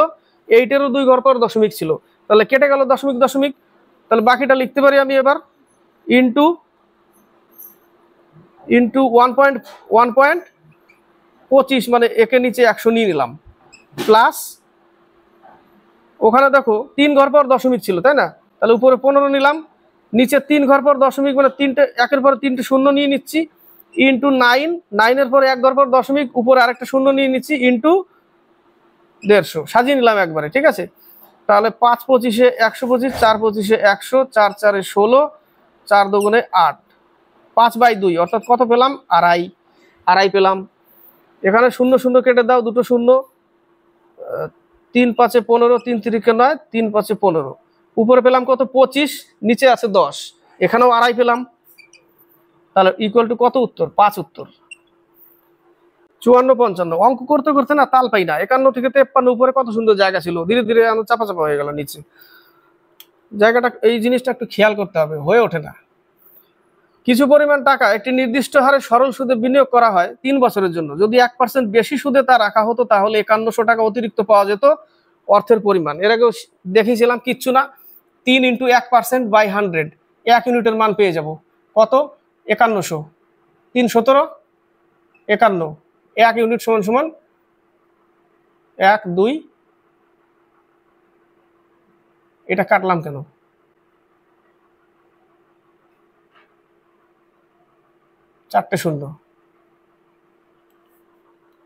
8-এরও 2 ঘর পর দশমিক ছিল, তাহলে কেটে গেল দশমিক দশমিক, তাহলে বাকিটা লিখতে পারি আমি এবার ইন্টু 1.25, মানে একে নিচে 100 নিয়ে নিলাম, প্লাস ওখানে দেখো 3 ঘর পর দশমিক ছিল, তাই না? তাহলে উপরে 15 নিলাম, নিচে 3 ঘর পর দশমিক, মানে 3টে, একের পর 3টে শূন্য নিয়ে নিচ্ছি, ইন্টু 9, 9-এর পর 1 ঘর পর দশমিক, উপরে আরেকটা শূন্য নিয়ে নিচ্ছি, ইন্টু 150, সাজিয়ে নিলাম একবারে, ঠিক আছে? তাহলে 5 25 125, 4 25 100, 4 4 16, 4 2 8, 5/2, অর্থাৎ কত পেলাম? আড়াই পেলাম। এখানে শূন্য শূন্য কেটে দাও, দুটো শূন্য, 3 5 15, 3 3 9, 3 5 15, উপরে পেলাম কত? 25, নিচে আছে 10, এখানেও আড়াই পেলাম, তাহলে ইকুয়াল টু কত? উত্তর 5, উত্তর 54 55। অঙ্ক করতে করতে না তাল পাই না, 51 থেকে 53 উপরে কত সুন্দর জায়গা ছিল, ধীরে ধীরে চাপা চাপা হয়ে গেল নিচে জায়গাটা, এই জিনিসটা একটু খেয়াল করতে হবে, হয়ে ওঠে না। কিছু পরিমাণ টাকা একটি নির্দিষ্ট হারে সরল সুদে বিনিয়োগ করা হয় 3 বছরের জন্য, যদি 1% বেশি সুদে তা রাখা হতো তাহলে 5100 টাকা অতিরিক্ত পাওয়া যেত। অর্থের পরিমাণ এর আগেও দেখিয়েছিলাম, কিচ্ছু না, 3 × 1%/100, 1 ইউনিটের মান পেয়ে যাব কত? 5100, 3 17 51, 1 ইউনিট সমান সমান 1 2, এটা কাটলাম কেন? 4টে শূন্য।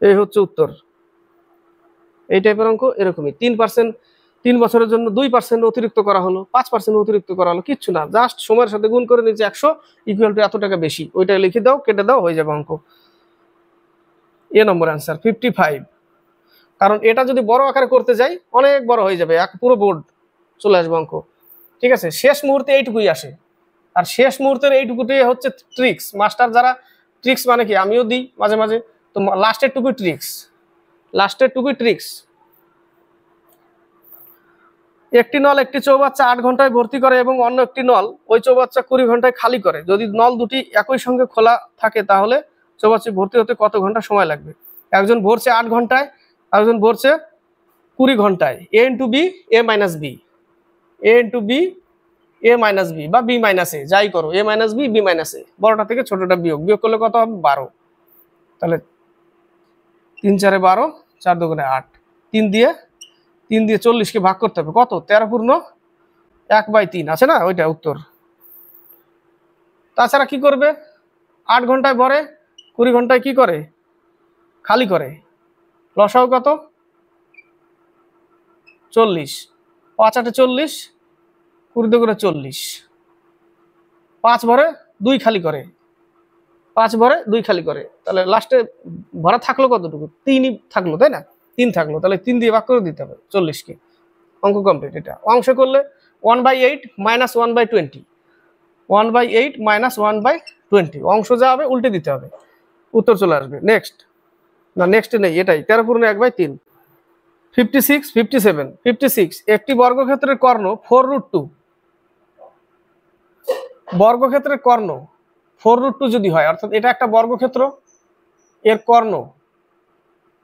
এই হচ্ছে উত্তর। এই টাইপের অঙ্ক এরকমই। 3% 3 বছরের জন্য 2% অতিরিক্ত করা হলো, 5% অতিরিক্ত করা হলো, কিচ্ছু না, জাস্ট সময়ের সাথে গুণ করে নিচ্ছে 100 ইকুয়াল টু এত টাকা বেশি, ওইটা লিখে দাও, কেটে দাও, হয়ে যাবে অঙ্ক। এ নম্বর অ্যান্সার 55। কারণ এটা যদি বড় আকারে করতে যাই অনেক বড় হয়ে যাবে, এক পুরো বোর্ড চলে আসবে অঙ্ক। ঠিক আছে, শেষ মুহূর্তে এইটুকুই আসে, আর শেষ মুহূর্তের এইটুকুটাই হচ্ছে ট্রিক্স। মাস্টার যারা ট্রিক্স মানে কি, আমিও দিই মাঝে মাঝে, তো লাস্টের টুকুই ট্রিক্স, লাস্টের টুকুই ট্রিক্স। একটি নল একটি চৌবাচ্চা 8 ঘন্টায় ভর্তি করে এবং অন্য একটি নল ওই চৌবাচ্চা 20 ঘন্টায় খালি করে। যদি নল দুটি একই সঙ্গে খোলা থাকে তাহলে চৌবাচ্চা ভর্তি হতে কত ঘন্টা সময় লাগবে? একজন ভরছে 8 ঘন্টায়, একজন ভরছে 20 ঘন্টায়। এ ইন্টু বি, এ মাইনাস বি, এ ইন্টু বি, এ মাইনাস বি বা বি মাইনাস এ, যাই করো, এ মাইনাস বি, বি মাইনাস এ, বড়টা থেকে ছোটটা বিয়োগ, বিয়োগ করলে কত হবে? 12। তাহলে 3 4 12, 4 2 8, 3 দিয়ে 40কে ভাগ করতে হবে, কত? 13 পূর্ণ 1/3 আছে না, ওইটা উত্তর। তাছাড়া কি করবে? 8 ঘন্টায় ভরে, 20 ঘন্টায় কি করে? খালি করে। লসাও কত? 40। 5 8 40, 20 2 40। 5 ভরে 2 খালি করে, 5 ভরে 2 খালি করে, তাহলে লাস্টে ভরা থাকলো কতটুকু? 3ই থাকলো, তাই না? 3 থাকলো, তাহলে 3 দিয়ে ভাগ করে দিতে হবে 40কে। অঙ্ক কমপ্লিট। এটা অংশ করলে 1/8 মাইনাস 1/20, 1/8 মাইনাস 1/20, অংশ যা হবে উল্টে দিতে হবে, উত্তর চলে আসবে। নেক্সট, না নেক্সট নেই, এটাই 13 পূর্ণ 1/3। 56 57 56, একটি বর্গক্ষেত্রের কর্ণ 4√2, বর্গক্ষেত্রের কর্ণ 4√2 যদি হয়, অর্থাৎ এটা একটা বর্গক্ষেত্র, এর কর্ণ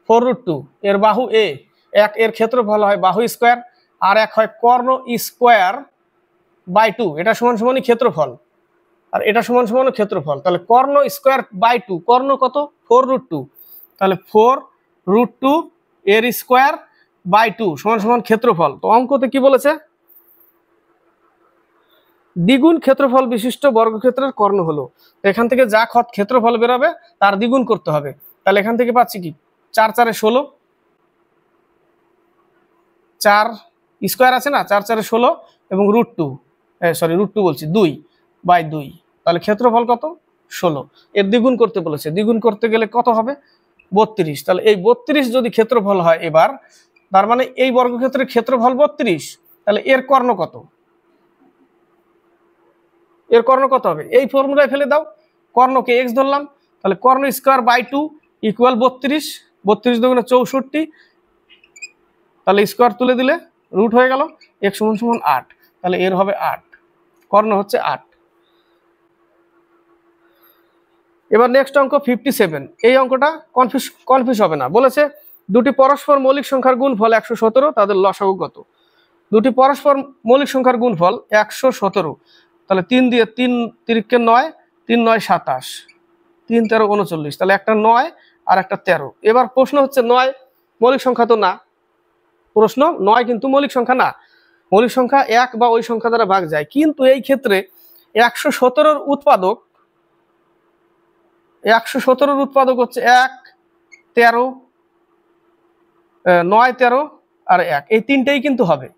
4√2, এর বাহু এ, এক এর ক্ষেত্রফল হয় বাহু স্কোয়ার, আর এক হয় কর্ণ স্কোয়ার বাই 2, এটা সমান সমানই ক্ষেত্রফল, আর এটা সমান সমান ক্ষেত্রফল। তাহলে কর্ণ স্কোয়ার বাই 2, কর্ণ কত? 4√2, তাহলে 4√2 এর স্কোয়ার বাই 2 সমান সমান ক্ষেত্রফল। তো অঙ্কতে কি বলেছে? দ্বিগুণ ক্ষেত্রফল বিশিষ্ট বর্গক্ষেত্রের কর্ণ হলো। এখান থেকে যা ক্ষেত্রফল বেরোবে তার দ্বিগুণ করতে হবে। তাহলে এখান থেকে পাচ্ছি কি? 4 4 16, 4 স্কোয়ার আছে না, 4 4 16 এবং √2, সরি √2 বলছি, 2/2, তাহলে ক্ষেত্রফল কত? 16। এর দ্বিগুণ করতে বলেছে, দ্বিগুণ করতে গেলে কত হবে? 32। তাহলে এই 32 যদি ক্ষেত্রফল হয় এবার, তার মানে এই বর্গক্ষেত্রের ক্ষেত্রফল 32, তাহলে এর কর্ণ কত? এর কর্ণ কত হবে? এই ফর্মুলায় ফেলে দাও, কর্ণকে x ধরলাম, তাহলে কর্ণ স্কোয়ার বাই 2 ইকুয়াল 32, 32 2 64, তাহলে স্কোয়ার তুলে দিলে রুট হয়ে গেল, x সমান সমান 8, তাহলে এর হবে 8, কর্ণ হচ্ছে 8। এবার নেক্সট অঙ্ক 57। এই অঙ্কটা কনফিউজ হবে না। বলেছে দুটি পরস্পর মৌলিক সংখ্যার গুণফল 117, তাদের লসাগু কত? দুটি পরস্পর মৌলিক সংখ্যার গুণফল 117, তাহলে 3 দিয়ে 3 3 9, 3 9 27, 3 13 39, তাহলে একটা 9 আর একটা 13। এবার প্রশ্ন হচ্ছে 9 মৌলিক সংখ্যা তো না, প্রশ্ন 9 কিন্তু মৌলিক সংখ্যা না, মৌলিক সংখ্যা 1 বা ওই সংখ্যা দ্বারা ভাগ যায়, কিন্তু এই ক্ষেত্রে 117 উৎপাদক, 117 উৎপাদক হচ্ছে 1 13, 9 13 আর 1, এই তিনটেই কিন্তু হবে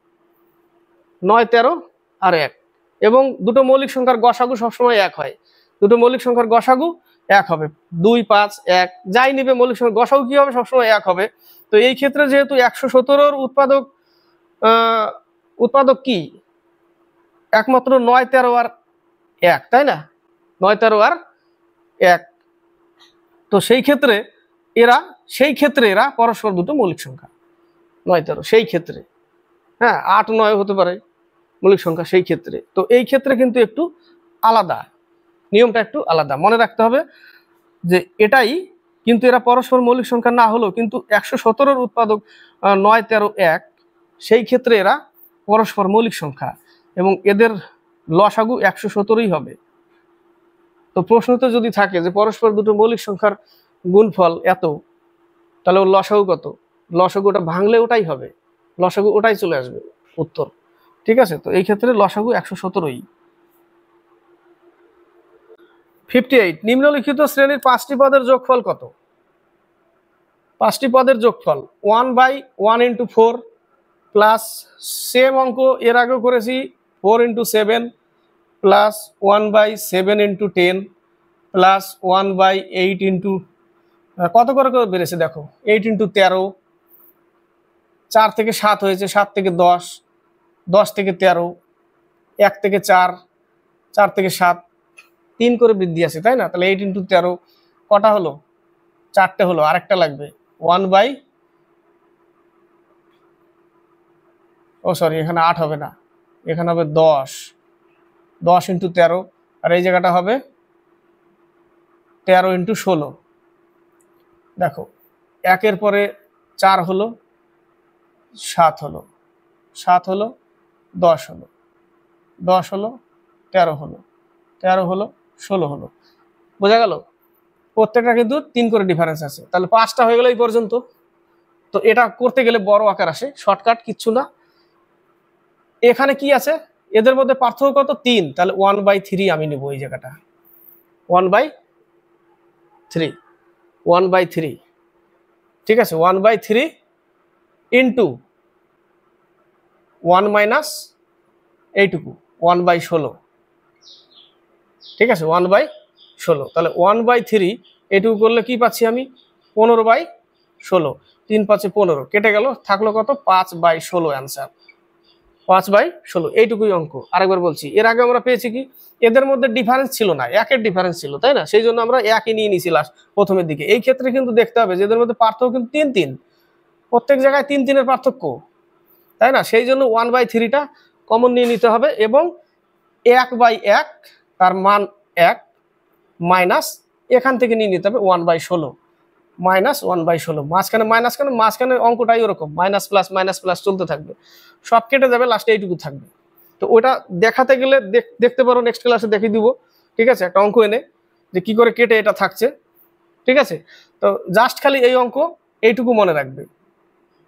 9 13 আর 1, এবং দুটো মৌলিক সংখ্যার গসাগু সবসময় 1 হয়, দুটো মৌলিক সংখ্যার গসাগু 1 হবে, 2 5 1 যাই নিবে মৌলিক সংখ্যার গসাগু কি হবে? সবসময় 1 হবে। তো এই ক্ষেত্রে যেহেতু 117 উৎপাদক কি? একমাত্র 9 13 আর 1, তাই না? 9 13 আর 1, তো সেই ক্ষেত্রে এরা পরস্পর দুটো মৌলিক সংখ্যা 9 13, সেই ক্ষেত্রে, হ্যাঁ 8 9 হতে পারে মৌলিক সংখ্যা সেই ক্ষেত্রে। তো এই ক্ষেত্রে কিন্তু একটু আলাদা, নিয়মটা একটু আলাদা, মনে রাখতে হবে যে এটাই, কিন্তু এরা পরস্পর মৌলিক সংখ্যা না হলেও কিন্তু 117 উৎপাদক 9 13 1, সেই ক্ষেত্রে এরা পরস্পর মৌলিক সংখ্যা এবং এদের লসাগু 117ই হবে। তো প্রশ্নতে যদি থাকে যে পরস্পর দুটো মৌলিক সংখ্যার গুণফল এত, তাহলে ওর লসাগু কত? লসাগু ওটা ভাঙলে ওটাই হবে, লসাগু ওটাই চলে আসবে উত্তর। ঠিক আছে, তো এই ক্ষেত্রে লসাগু 117ই। 58 নিম্নলিখিত শ্রেণীর 5টি পদের যোগফল কত? 5টি পদের যোগফল 1/1 × 4 প্লাস সেম অঙ্ক এর আগেও করেছি 4 × 7 প্লাস 1/7 × 10 প্লাস 1/8 কত করে বেড়েছে দেখো 8 × 13, 4 থেকে 7 হয়েছে, 7 থেকে 10, 10 থেকে 13, 1 থেকে 4, 4 থেকে 7, 3 করে বৃদ্ধি আছে তাই না? তাহলে 8 × 13 কটা হলো? 4টে হলো, আরেকটা লাগবে 1/, ও সরি এখানে 8 হবে না, এখানে হবে 10, 10 × 13, আর এই জায়গাটা হবে 13 × 16। দেখো 1-এর পরে 4 হলো, 7 হলো, 7 হলো, 10 হলো, 10 হলো, 13 হলো, 13 হলো, 16 হলো। বোঝা গেল? প্রত্যেকটা কিন্তু 3 করে ডিফারেন্স আছে, তাহলে 5টা হয়ে গেল এই পর্যন্ত। তো এটা করতে গেলে বড় আকার আসে, শর্টকাট কিচ্ছু না। এখানে কি আছে? এদের মধ্যে পার্থক্য কত? 3, তাহলে 1/3 আমি নেব এই জায়গাটা, 1/3, 1/3, ঠিক আছে? 1/3 ইন্টু 1 মাইনাস এইটুকু 1/16, ঠিক আছে? 1/16, তাহলে 1/3 এইটুকু করলে কি পাচ্ছি আমি? 15/16, 3 × 5 = 15, কেটে গেল, থাকলো কত? 5/16 অ্যান্সার, 5/16। এইটুকুই অঙ্ক। আরেকবার বলছি, এর আগে আমরা পেয়েছি কি এদের মধ্যে ডিফারেন্স ছিল না, 1-এর ডিফারেন্স ছিল তাই না? সেই জন্য আমরা 1-ই নিয়ে নিয়েছি লাস্ট প্রথমের দিকে। এই ক্ষেত্রে কিন্তু দেখতে হবে যে এদের মধ্যে পার্থক্য কিন্তু 3, প্রত্যেক জায়গায় 3 এর পার্থক্য তাই না? সেই জন্য 1/3টা কমন নিয়ে নিতে হবে এবং 1/1 তার মান 1 মাইনাস এখান থেকে নিয়ে নিতে হবে 1/16 মাইনাস 1/16। মাঝখানে মাইনাস কেন? মাঝখানে অঙ্কটাই ওরকম, মাইনাস প্লাস চলতে থাকবে, সব কেটে যাবে, লাস্টে এইটুকু থাকবে। তো ওটা দেখাতে গেলে দেখতে পারো, নেক্সট ক্লাসে দেখিয়ে দিব, ঠিক আছে? একটা অঙ্ক এনে যে কি করে কেটে এটা থাকছে, ঠিক আছে? তো জাস্ট খালি এই অঙ্ক এইটুকু মনে রাখবে।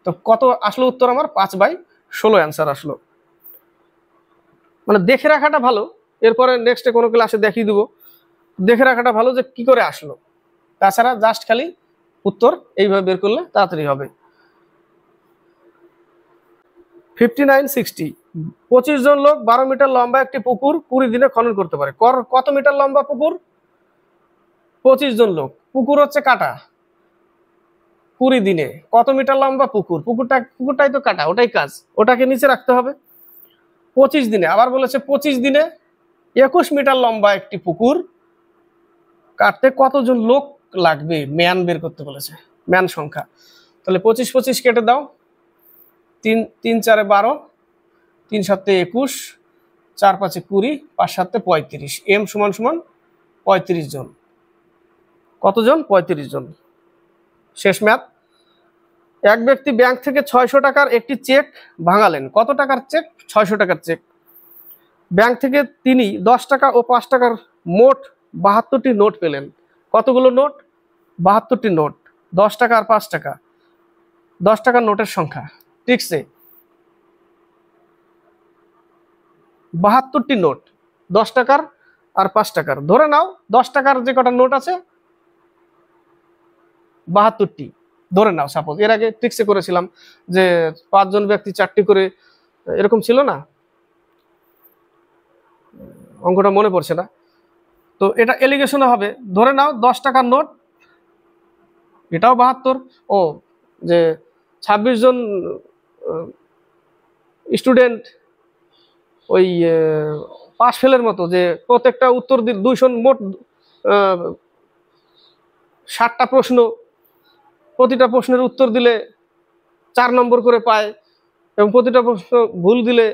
তো কত আসলো উত্তর আমার? 5/16 অ্যান্সার আসলো। মানে দেখে রাখাটা ভালো, এরপরে নেক্সটে কোনো ক্লাসে দেখিয়ে দিব, দেখে রাখাটা ভালো যে কি করে আসলো। তাছাড়া জাস্ট খালি উত্তর এইভাবে বের করলে তাড়াতাড়ি হবে। 59-60 25 জন লোক 12 মিটার লম্বা একটি পুকুর 20 দিনে খনন করতে পারে। কত মিটার লম্বা পুকুর? 25 জন লোক, পুকুর হচ্ছে কাটা, 20 দিনে কত মিটার লম্বা পুকুর? পুকুরটাই তো কাটা, ওটাই কাজ, ওটাকে নিচে রাখতে হবে। 25 দিনে, আবার বলেছে 25 দিনে 21 মিটার লম্বা একটি পুকুর কাটতে কতজন লোক লাগবে? ম্যান বের করতে বলেছে, ম্যান সংখ্যা। তাহলে 25 কেটে দাও, 3 × 4 = 12, 3 × 7 = 21, 4 × 5 = 20, 5 × 7 = 35, m = 35 জন। কতজন? 35 জন। শেষ ম্যাথ। এক ব্যক্তি ব্যাংক থেকে 600 টাকার একটি চেক ভাঙালেন। কত টাকার চেক? 600 টাকার চেক। ব্যাংক থেকে তিনি 10 টাকা ও 5 টাকার মোট 72টি নোট পেলেন। কতগুলো নোট? 72টি নোট। 10 টাকা আর 5 টাকা, 10 টাকার নোটের সংখ্যা, ঠিক আছে? 72টি নোট, 10 টাকার আর 5 টাকার। ধরে নাও 10 টাকার যে কটা নোট আছে 72টি ধরে নাও, সাপোজ। এর আগে ট্রিক্সে করেছিলাম যে 5 জন ব্যক্তি 4টি করে, এরকম ছিল না? অঙ্কটা মনে পড়ছে না, তো এটা এলিগেশনে হবে। ধরে নাও 10 টাকার নোট, এটাও 72। ও যে 26 জন স্টুডেন্ট ওই পাস ফেলের মতো, যে প্রত্যেকটা উত্তর 200, মোট 60টা প্রশ্ন, প্রতিটা প্রশ্নের উত্তর দিলে 4 নম্বর করে পায় এবং প্রতিটা প্রশ্ন ভুল দিলে,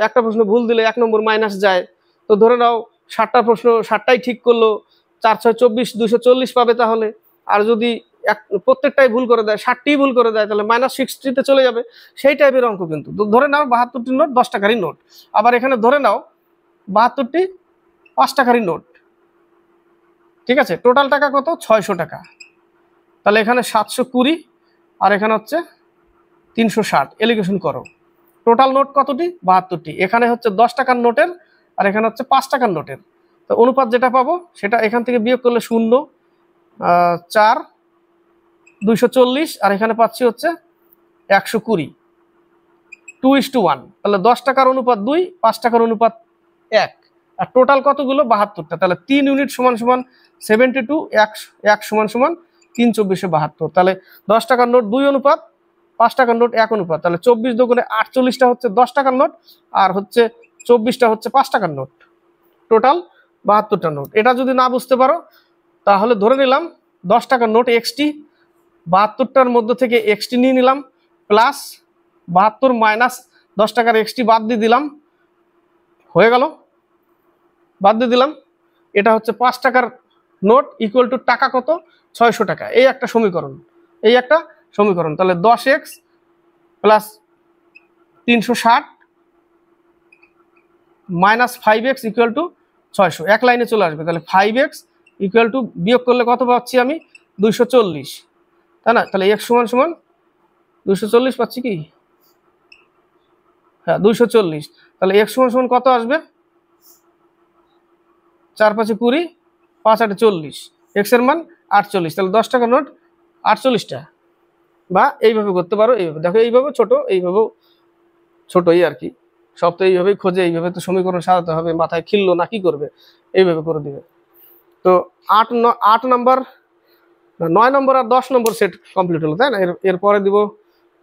একটা প্রশ্ন ভুল দিলে 1 নম্বর মাইনাস যায়। তো ধরে নাও 60টা প্রশ্ন 60টাই ঠিক করলো, 4 × 6 = 24, 240 পাবে তাহলে। আর যদি প্রত্যেকটাই ভুল করে দেয়, 60টিই ভুল করে দেয়, তাহলে -60তে চলে যাবে। সেই টাইপের অঙ্ক কিন্তু। তো ধরে নাও 72টি নোট 10 টাকারই নোট। আবার এখানে ধরে নাও 72টি 5 টাকারই নোট, ঠিক আছে? টোটাল টাকা কত? 600 টাকা। তাহলে এখানে 720 আর এখানে হচ্ছে 360, এলিগেশন করো। টোটাল নোট কতটি? 72টি। এখানে হচ্ছে 10 টাকার নোটের আর এখানে হচ্ছে 5 টাকার নোটের, তো অনুপাত যেটা পাবো সেটা এখান থেকে বিয়োগ করলে 0, 4, 240, আর এখানে পাচ্ছি হচ্ছে 120, 2:1। তাহলে 10 টাকার অনুপাত 2, 5 টাকার অনুপাত 1, আর টোটাল কতগুলো 72টা। তাহলে 3 ইউনিট সমান সমান 72, 1 সমান সমান 3/24 তাহলে 10 টাকার নোট 2 অনুপাত, 5 টাকার নোট 1 অনুপাত। তাহলে 24 দুগুণে 48টা হচ্ছে 10 টাকার নোট, আর হচ্ছে 24টা হচ্ছে 5 টাকার নোট, টোটাল 72টা নোট। এটা যদি না বুঝতে পারো তাহলে ধরে নিলাম 10 টাকার নোট এক্সটি, 72টার মধ্যে থেকে এক্সটি নিয়ে নিলাম, প্লাস 72 মাইনাস 10 টাকার এক্সটি বাদ দিয়ে দিলাম, হয়ে গেল, বাদ দিয়ে দিলাম। এটা হচ্ছে 5 টাকার নোট ইকুয়াল টু টাকা কত, 600 টাকা। এই একটা সমীকরণ, এই একটা সমীকরণ। তাহলে 10x plus 360 minus 5x equal to 600, এক লাইনে চলে আসবে। তাহলে 5x ইকুয়াল টু, বিয়োগ করলে কত পাচ্ছি আমি, 240, তাই না? তাহলে x সমান সমান 240 পাচ্ছি কি, হ্যাঁ 240। তাহলে x সমান সমান কত আসবে, 4 5 20, 5 8 40, x এর মান 48। তাহলে 10 টাকা নোট 48টা। বা এইভাবে করতে পারো, এইভাবে দেখো, এইভাবে ছোট, এইভাবেও ছোটই আর কি। সব তো এইভাবেই খোঁজে, এইভাবে তো সমীকরণ সাজাতে হবে, মাথায় খিললো না কি করবে, এইভাবে করে দিবে। তো 8 নম্বর, 9 নম্বর আর 10 নম্বর সেট কমপ্লিট হলো, তাই না? এরপরে দিব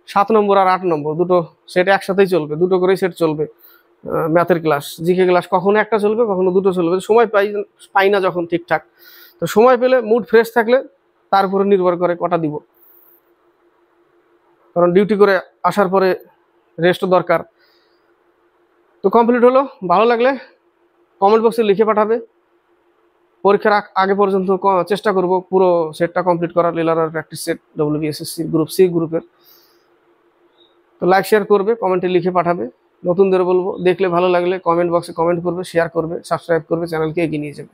7 নম্বর আর 8 নম্বর, দুটো সেট একসাথেই চলবে, দুটো করেই সেট চলবে। ম্যাথের ক্লাস, জিকে ক্লাস কখনো একটা চলবে, কখনো দুটো চলবে, সময় পাই না যখন ঠিকঠাক। তো সময় পেলে, মুড ফ্রেশ থাকলে তার উপরে নির্ভর করে কটা দিব, কারণ ডিউটি করে আসার পরে রেস্টও দরকার। তো কমপ্লিট হলো, ভালো লাগলে কমেন্ট বক্সে লিখে পাঠাবে। পরীক্ষার আগে পর্যন্ত চেষ্টা করব পুরো সেটটা কমপ্লিট করার, লিলার practice set, WBSSC group C গ্রুপের। তো লাইক শেয়ার করবে, কমেন্টে লিখে পাঠাবে। নতুনদের বলবো, দেখলে ভালো লাগলে কমেন্ট বক্সে কমেন্ট করবে, শেয়ার করবে, সাবস্ক্রাইব করবে, চ্যানেলকে এগিয়ে নিয়ে যাবে।